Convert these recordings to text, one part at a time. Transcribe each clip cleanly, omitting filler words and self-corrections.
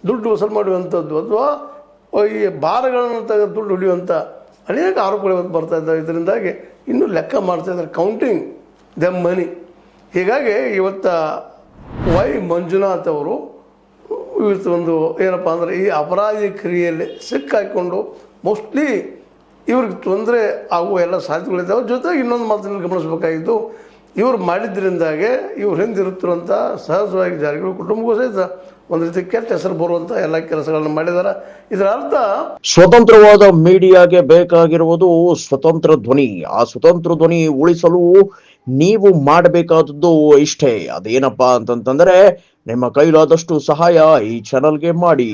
ದುಡ್ಡು ವಸೂಲು ಮಾಡುವಂಥದ್ದು ಅಥವಾ ಈ ಬಾರ್ಗಳನ್ನು ತೆಗೆದು ದುಡ್ಡು ಹೊಡೆಯುವಂಥ ಅನೇಕ ಆರೋಪಗಳು ಇವತ್ತು ಬರ್ತಾ ಇದ್ದಾವೆ. ಇದರಿಂದಾಗಿ ಇನ್ನೂ ಲೆಕ್ಕ ಮಾಡ್ತಾಯಿದ್ದಾರೆ, ಕೌಂಟಿಂಗ್ ದ ಮನಿ. ಹೀಗಾಗಿ ಇವತ್ತು ವೈ ಮಂಜುನಾಥ್ ಅವರು ಇವತ್ತು ಒಂದು ಏನಪ್ಪ ಅಂದರೆ ಈ ಅಪರಾಧಿ ಕ್ರಿಯೆಯಲ್ಲಿ ಸಿಕ್ಕಾಕೊಂಡು ಮೋಸ್ಟ್ಲಿ ಇವ್ರಿಗೆ ತೊಂದರೆ ಆಗುವ ಎಲ್ಲ ಸಾಧ್ಯತೆಗಳಿದ್ದಾವೆ. ಜೊತೆಗೆ ಇನ್ನೊಂದು ಮಾತನ್ನು ಗಮನಿಸಬೇಕಾಗಿದ್ದು, ಇವರು ಮಾಡಿದ್ರಿಂದಾಗೆ ಇವ್ರು ಹಿಂದಿರುತ್ತಿರುವಂಥ ಸಹಜವಾಗಿ ಜಾರಕಿಹೊಳಿ ಕುಟುಂಬಕ್ಕೂ ಸಹಿತ ಒಂದು ರೀತಿ ಕೆಟ್ಟ ಹೆಸರು ಬರುವಂಥ ಎಲ್ಲ ಕೆಲಸಗಳನ್ನು ಮಾಡಿದ್ದಾರೆ. ಇದರ ಅರ್ಥ ಸ್ವತಂತ್ರವಾದ ಮೀಡಿಯಾಗೆ ಬೇಕಾಗಿರುವುದು ಸ್ವತಂತ್ರ ಧ್ವನಿ. ಆ ಸ್ವತಂತ್ರ ಧ್ವನಿ ಉಳಿಸಲು ನೀವು ಮಾಡಬೇಕಾದದ್ದು ಇಷ್ಟೇ. ಅದೇನಪ್ಪಾ ಅಂತಂತಂದ್ರೆ ನಿಮ್ಮ ಕೈಲಾದಷ್ಟು ಸಹಾಯ ಈ ಚಾನಲ್ಗೆ ಮಾಡಿ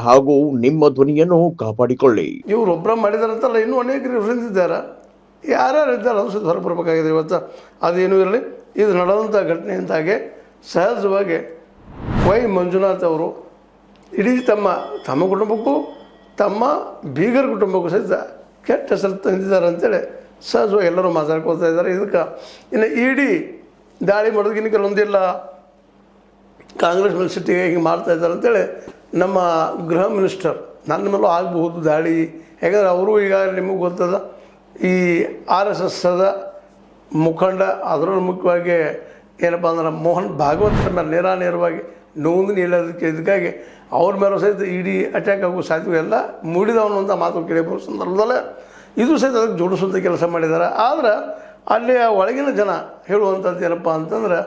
ಹಾಗೂ ನಿಮ್ಮ ಧ್ವನಿಯನ್ನು ಕಾಪಾಡಿಕೊಳ್ಳಿ. ಇವರೊಬ್ಬರ ಮಾಡಿದಾರಂತಲ್ಲ, ಇನ್ನೂ ಅನೇಕರು ಹೊಂದಿದ್ದಾರೆ. ಯಾರ್ಯಾರು ಇದ್ದಾರೆ ಅದು ಸಹಿತ ಹೊರಬರಬೇಕಾಗಿದೆ. ಇವತ್ತು ಅದೇನೂ ಇರಲಿ, ಇದು ನಡೆದಂಥ ಘಟನೆಯಿಂದಾಗೆ ಸಹಜವಾಗಿ ವೈ ಮಂಜುನಾಥ್ ಅವರು ಇಡೀ ತಮ್ಮ ಕುಟುಂಬಕ್ಕೂ ತಮ್ಮ ಬೀಗರ ಕುಟುಂಬಕ್ಕೂ ಸಹಿತ ಕೆಟ್ಟ ಹೆಸರು ತಂದಿದ್ದಾರೆ ಅಂತೇಳಿ ಸಹಜವಾಗಿ ಎಲ್ಲರೂ ಮಾತಾಡ್ಕೊಳ್ತಾ ಇದ್ದಾರೆ. ಇದಕ್ಕೆ ಇನ್ನು ಇಡೀ ದಾಳಿ ಮಾಡೋದಕ್ಕಿಂತ ಕೆಲವೊಂದಿಲ್ಲ ಕಾಂಗ್ರೆಸ್ ಮೇಲೆ ಸಿಟ್ಟಿಗೆ ಹಿಂಗೆ ಮಾಡ್ತಾಯಿದ್ದಾರೆ ಅಂತೇಳಿ ನಮ್ಮ ಗೃಹ ಮಿನಿಸ್ಟರ್ ನನ್ನ ಮೇಲೂ ಆಗಬಹುದು ದಾಳಿ. ಯಾಕಂದರೆ ಅವರು ಈಗಾಗಲೇ ನಿಮಗೆ ಗೊತ್ತದ ಈ RSSದ ಮುಖಂಡ, ಅದರಲ್ಲೂ ಮುಖ್ಯವಾಗಿ ಏನಪ್ಪ ಅಂದ್ರೆ ಮೋಹನ್ ಭಾಗವತರ ಮೇಲೆ ನೇರವಾಗಿ ನೋಂದಣಿ ಹೇಳೋದಕ್ಕೆ ಇದಕ್ಕಾಗಿ ಅವ್ರ ಮೇಲೂ ಸಹಿತ ಇಡೀ ಅಟ್ಯಾಕ್ ಆಗೋ ಸಾಧ್ಯತೆ ಎಲ್ಲ ಮೂಡಿದವನು ಅಂತ ಮಾತು ಕೇಳಿಬರೋ ಸಂದರ್ಭದಲ್ಲೇ ಇದು ಸಹಿತ ಅದಕ್ಕೆ ಜೋಡಿಸುವಂಥ ಕೆಲಸ ಮಾಡಿದ್ದಾರೆ. ಆದರೆ ಅಲ್ಲಿ ಒಳಗಿನ ಜನ ಹೇಳುವಂಥದ್ದು ಏನಪ್ಪ ಅಂತಂದ್ರೆ